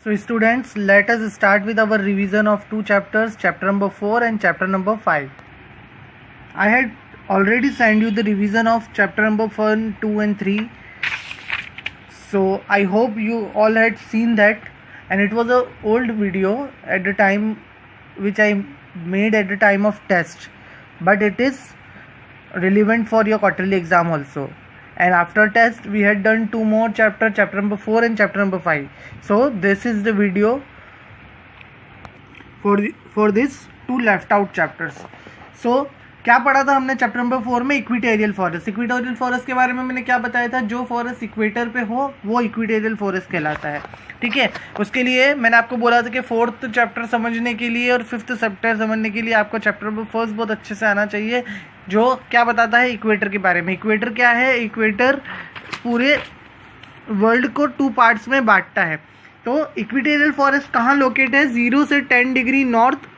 So students, let us start with our revision of two chapters, chapter number 4 and chapter number 5. I had already sent you the revision of chapter number 1, 2 and 3. So I hope you all had seen that, and it was a old video at the time which I made at the time of test, but it is relevant for your quarterly exam also. And after test we had done two more chapter number 4 and chapter number 5. So this is the video for this two left out chapters. So क्या पढ़ा था हमने chapter number 4 में? Equatorial forest. Equatorial forest के बारे में मैंने क्या बताया था? जो फॉरेस्ट इक्वेटर पे हो वो इक्वेटोरियल फॉरेस्ट कहलाता है. ठीक है, उसके लिए मैंने आपको बोला था कि 4th चैप्टर समझने के लिए और 5th चैप्टर समझने के लिए आपको चैप्टर नंबर 1 बहुत अच्छे से आना चाहिए, जो क्या बताता है इक्वेटर के बारे में. इक्वेटर क्या है? इक्वेटर पूरे वर्ल्ड को 2 पार्ट्स में बांटता है. तो इक्वेटोरियल फॉरेस्ट कहाँ लोकेट है? 0 से 10 degree north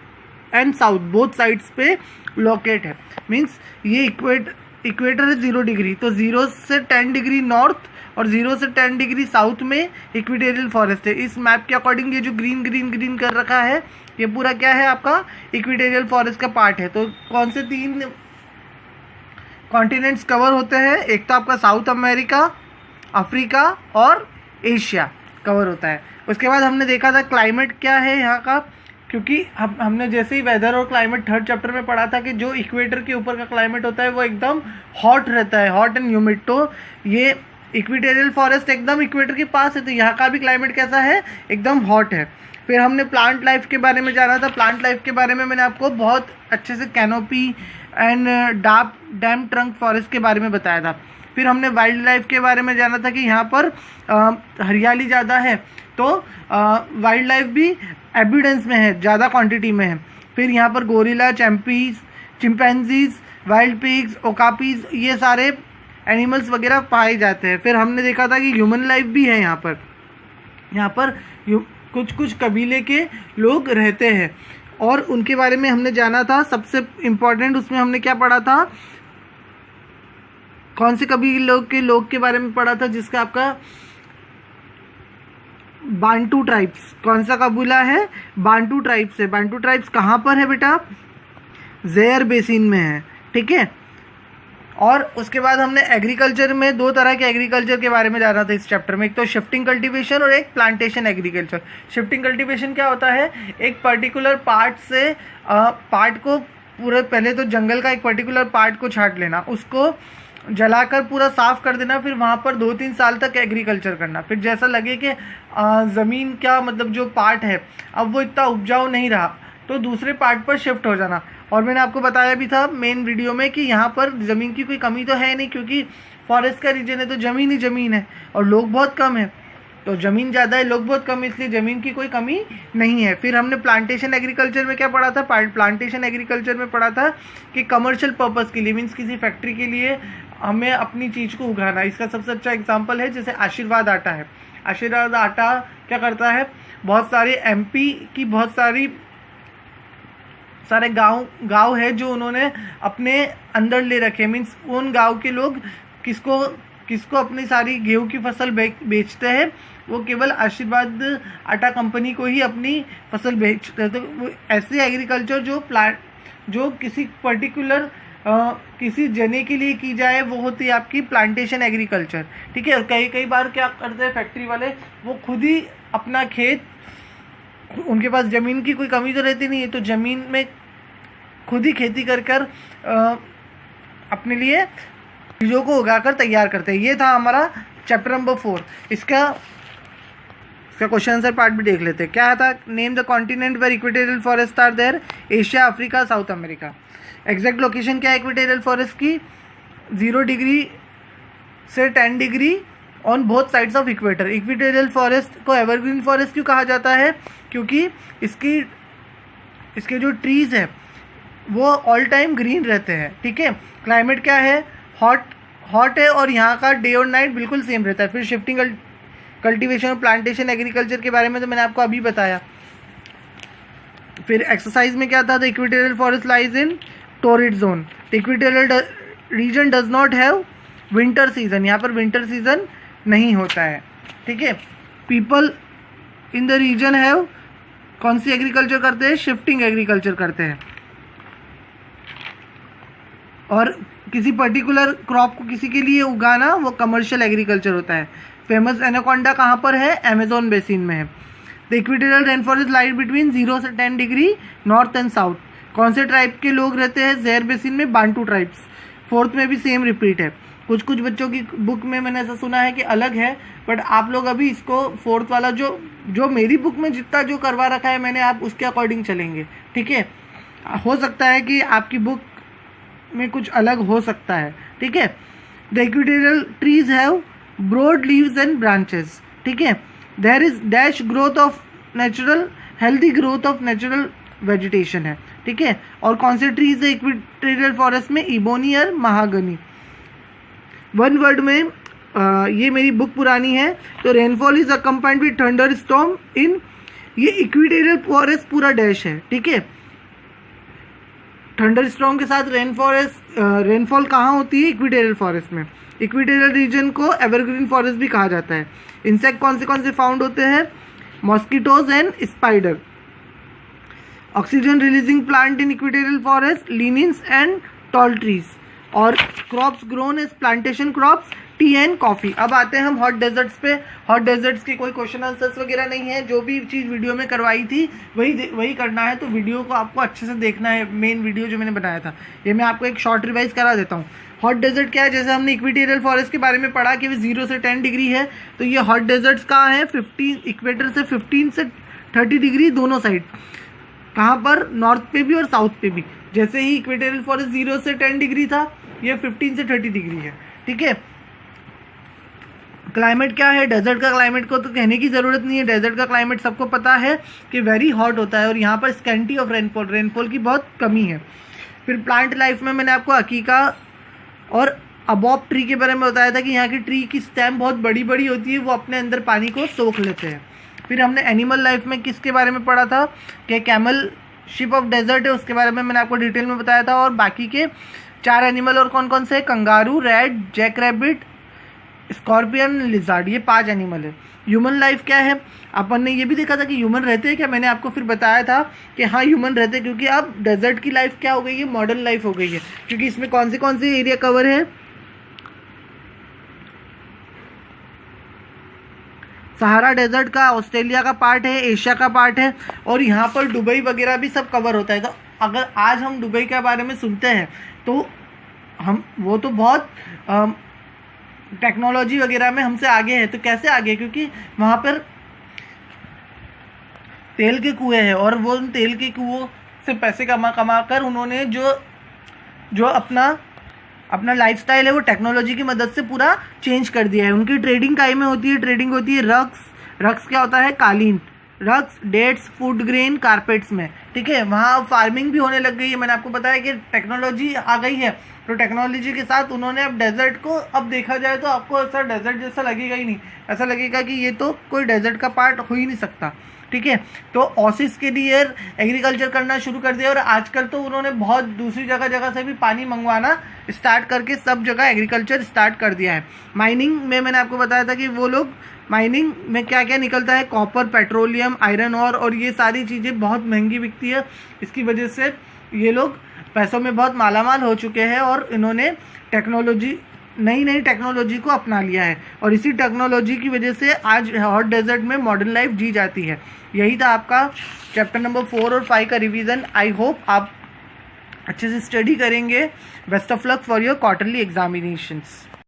and south both sides पे लोकेट है. मीन्स ये इक्वेटर है 0 डिग्री, तो 0 से 10 डिग्री नॉर्थ और 0 से 10 डिग्री साउथ में इक्वेटोरियल फॉरेस्ट है. इस मैप के अकॉर्डिंग ये जो ग्रीन कर रखा है ये पूरा क्या है? आपका इक्वेटोरियल फॉरेस्ट का पार्ट है. तो कौन से 3 कॉन्टिनेंट्स कवर होते हैं? एक तो आपका साउथ अमेरिका, अफ्रीका और एशिया कवर होता है. उसके बाद हमने देखा था क्लाइमेट क्या है यहाँ का, क्योंकि हमने जैसे ही वेदर और क्लाइमेट 3rd चैप्टर में पढ़ा था कि जो इक्वेटर के ऊपर का क्लाइमेट होता है वो एकदम हॉट रहता है, हॉट एंड ह्यूमिड. तो ये इक्वेटोरियल फॉरेस्ट एकदम इक्वेटर के पास है, तो यहाँ का भी क्लाइमेट कैसा है? एकदम हॉट है. फिर हमने प्लांट लाइफ के बारे में जाना था. प्लांट लाइफ के बारे में मैंने आपको बहुत अच्छे से canopy and dam trunk forest के बारे में बताया था. फिर हमने वाइल्ड लाइफ के बारे में जाना था कि यहाँ पर हरियाली ज़्यादा है, तो वाइल्ड लाइफ भी एविडेंस में है, ज़्यादा क्वांटिटी में है. फिर यहाँ पर गोरिल्ला, चिंपैंजीज, वाइल्ड पिग्स, ओकापीज, ये सारे एनिमल्स वगैरह पाए जाते हैं. फिर हमने देखा था कि ह्यूमन लाइफ भी है यहाँ पर कुछ कबीले के लोग रहते हैं और उनके बारे में हमने जाना था. सबसे इम्पोर्टेंट उसमें हमने क्या पढ़ा था? कौन से कबीले के लोग के बारे में पढ़ा था? जिसका आपका बांटू ट्राइब्स. कौन सा कबीला है? बांटू ट्राइब्स है. बांटू ट्राइब्स कहाँ पर है बेटा? ज़ेयर बेसिन में है. ठीक है. और उसके बाद हमने एग्रीकल्चर में 2 तरह के एग्रीकल्चर के बारे में जाना था इस चैप्टर में. एक तो शिफ्टिंग कल्टीवेशन और एक प्लांटेशन एग्रीकल्चर. शिफ्टिंग कल्टीवेशन क्या होता है? एक पर्टिकुलर पार्ट से पार्ट को पूरे, पहले तो जंगल का एक पर्टिकुलर पार्ट को छांट लेना, उसको जलाकर पूरा साफ कर देना, फिर वहाँ पर 2-3 साल तक एग्रीकल्चर करना. फिर जैसा लगे कि ज़मीन क्या मतलब जो पार्ट है अब वो इतना उपजाऊ नहीं रहा, तो दूसरे पार्ट पर शिफ्ट हो जाना. और मैंने आपको बताया भी था मेन वीडियो में कि यहाँ पर ज़मीन की कोई कमी तो है नहीं, क्योंकि फॉरेस्ट का रीजन है तो ज़मीन ही ज़मीन है और लोग बहुत कम है. तो ज़मीन ज़्यादा है, लोग बहुत कम है, इसलिए ज़मीन की कोई कमी नहीं है. फिर हमने प्लांटेशन एग्रीकल्चर में क्या पढ़ा था? प्लांटेशन एग्रीकल्चर में पढ़ा था कि कमर्शियल पर्पज़ के लिए, मीन्स किसी फैक्ट्री के लिए हमें अपनी चीज़ को उगाना. इसका सबसे अच्छा एग्जांपल है जैसे आशीर्वाद आटा है. आशीर्वाद आटा क्या करता है? बहुत सारे एमपी की बहुत सारे गांव है जो उन्होंने अपने अंदर ले रखे. मीन्स उन गांव के लोग किसको अपनी सारी गेहूं की फसल बेचते हैं? वो केवल आशीर्वाद आटा कंपनी को ही अपनी फसल बेचते हैं. तो ऐसे एग्रीकल्चर जो किसी पर्टिकुलर किसी जने के लिए की जाए वो होती है आपकी प्लांटेशन एग्रीकल्चर. ठीक है. कई बार क्या करते हैं फैक्ट्री वाले, वो खुद ही अपना खेत, उनके पास ज़मीन की कोई कमी तो रहती नहीं है, तो ज़मीन में खुद ही खेती कर अपने लिए चीज़ों को उगाकर तैयार करते हैं. ये था हमारा चैप्टर नंबर 4. इसका क्वेश्चन आंसर पार्ट भी देख लेते हैं. क्या था? Name the continent where equatorial forest are there. Asia, Africa, South America. Exact location क्या है इक्वेटोरियल फॉरेस्ट की? 0 डिग्री से 10 degree on both sides of equator. Equatorial forest को एवरग्रीन फॉरेस्ट क्यों कहा जाता है? क्योंकि इसके जो ट्रीज़ हैं वो ऑल टाइम ग्रीन रहते हैं. ठीक है. क्लाइमेट क्या है? हॉट है और यहाँ का डे और नाइट बिल्कुल सेम रहता है. फिर शिफ्टिंग कल्टीवेशन और प्लांटेशन एग्रीकल्चर के बारे में तो मैंने आपको अभी बताया. फिर एक्सरसाइज में क्या था? The equatorial forest lies in torrid zone. The equatorial region does not have winter season. यहाँ पर विंटर सीजन नहीं होता है. ठीक है. People in the region have, कौन सी एग्रीकल्चर करते हैं? शिफ्टिंग एग्रीकल्चर करते हैं। और किसी पर्टिकुलर क्रॉप को किसी के लिए उगाना वो कमर्शियल एग्रीकल्चर होता है। फेमस एनाकोंडा कहाँ पर है? अमेजोन बेसिन में है। The equatorial rainfall is light between 0 से 10 डिग्री नॉर्थ एंड साउथ। कौन से ट्राइब के लोग रहते हैं ज़ेयर बेसिन में? Bantu tribes. फोर्थ में भी सेम रिपीट है। कुछ कुछ बच्चों की बुक में मैंने ऐसा सुना है कि अलग है, बट आप लोग अभी इसको फोर्थ वाला जो मेरी बुक में जितना जो करवा रखा है मैंने, आप उसके अकॉर्डिंग चलेंगे, ठीक है। हो सकता है कि आपकी बुक में कुछ अलग हो सकता है, ठीक है। The equatorial trees have broad leaves and branches, ठीक है। There is dash growth of natural, healthy growth of natural vegetation है, ठीक है। और कौन से ट्रीज है इक्वेटोरियल फॉरेस्ट में? इबोनी और महागनी। वन वर्ड में ये मेरी बुक पुरानी है, तो rainfall is accompanied with thunder storm in, ये इक्वेटोरियल फॉरेस्ट पूरा डैश है, ठीक है। थंडर स्टॉर्म के साथ रेनफॉल कहाँ होती है? इक्वेटोरियल फॉरेस्ट में। इक्वेटोरियल रीजन को एवरग्रीन फॉरेस्ट भी कहा जाता है। इंसेक्ट कौन से फाउंड होते हैं? Mosquitoes and spider. Oxygen releasing plant in equatorial forest, lianas and tall trees. और crops grown as plantation crops, tea and coffee. अब आते हैं हम हॉट डेजर्ट्स पे। हॉट डेजर्ट्स के कोई क्वेश्चन आंसर्स वगैरह नहीं है, जो भी चीज़ वीडियो में करवाई थी वही करना है। तो वीडियो को आपको अच्छे से देखना है, मेन वीडियो जो मैंने बनाया था। ये मैं आपको एक शॉर्ट रिवाइज करा देता हूँ। हॉट डेजर्ट क्या है? जैसे हमने इक्वेटोरियल फॉरेस्ट के बारे में पढ़ा कि 0 से 10 डिग्री है, तो ये हॉट डेजर्ट्स कहाँ है? 15 इक्वेटर से 15 से 30 डिग्री दोनों साइड। कहाँ पर? नॉर्थ पे भी और साउथ पे भी। जैसे ही इक्वेटोरियल फॉरेस्ट 0 से 10 डिग्री था, ये 15 से 30 डिग्री है, ठीक है। क्लाइमेट क्या है? डेजर्ट का क्लाइमेट को तो कहने की ज़रूरत नहीं है। डेजर्ट का क्लाइमेट सबको पता है कि वेरी हॉट होता है, और यहाँ पर स्कैंटी ऑफ रेनफॉल की बहुत कमी है। फिर प्लांट लाइफ में मैंने आपको अकीका और अबॉब ट्री के बारे में बताया था कि यहाँ की ट्री की स्टेम बहुत बड़ी बड़ी होती है, वो अपने अंदर पानी को सोख लेते हैं। फिर हमने एनिमल लाइफ में किसके बारे में पढ़ा था कि कैमल शिप ऑफ डेजर्ट है, उसके बारे में मैंने आपको डिटेल में बताया था। और बाकी के 4 एनिमल और कौन कौन से? Kangaroo, rat, jack rabbit, scorpion, lizard, ये 5 एनिमल है। ह्यूमन लाइफ क्या है? अपन ने ये भी देखा था कि ह्यूमन रहते हैं क्या, मैंने आपको फिर बताया था कि हाँ ह्यूमन रहते हैं, क्योंकि अब डेजर्ट की लाइफ क्या हो गई है? मॉडर्न लाइफ हो गई है, क्योंकि इसमें कौन से एरिया कवर है? सहारा डेजर्ट का, ऑस्ट्रेलिया का पार्ट है, एशिया का पार्ट है, और यहाँ पर दुबई वगैरह भी सब कवर होता है। तो अगर आज हम दुबई के बारे में सुनते हैं तो वो तो बहुत टेक्नोलॉजी वगैरह में हमसे आगे है। तो कैसे आगे? क्योंकि वहाँ पर तेल के कुएं हैं, और वो उन तेल के कुओं से पैसे कमा कर उन्होंने जो अपना लाइफस्टाइल है वो टेक्नोलॉजी की मदद से पूरा चेंज कर दिया है। उनकी ट्रेडिंग काय में होती है? ट्रेडिंग होती है रक्स क्या होता है? कालीन, रक्स, डेट्स, फूड ग्रेन, कारपेट्स में, ठीक है। वहाँ फार्मिंग भी होने लग गई है। मैंने आपको बताया कि टेक्नोलॉजी आ गई है, तो टेक्नोलॉजी के साथ उन्होंने अब डेजर्ट को, अब देखा जाए तो आपको ऐसा डेजर्ट जैसा लगेगा ही नहीं, ऐसा लगेगा कि ये तो कोई डेजर्ट का पार्ट हो ही नहीं सकता, ठीक है। तो ऑसिस के लिए एग्रीकल्चर करना शुरू कर दिया, और आजकल तो उन्होंने बहुत दूसरी जगह से भी पानी मंगवाना स्टार्ट करके सब जगह एग्रीकल्चर स्टार्ट कर दिया है। माइनिंग में मैंने आपको बताया था कि वो लोग माइनिंग में क्या क्या निकलता है? कॉपर, पेट्रोलियम, आयरन और ये सारी चीज़ें बहुत महंगी बिकती है। इसकी वजह से ये लोग पैसों में बहुत मालामाल हो चुके हैं, और इन्होंने नई टेक्नोलॉजी को अपना लिया है, और इसी टेक्नोलॉजी की वजह से आज हॉट डेजर्ट में मॉडर्न लाइफ जी जाती है। यही था आपका चैप्टर नंबर 4 और 5 का रिवीजन। आई होप आप अच्छे से स्टडी करेंगे। Best of luck for your quarterly examinations.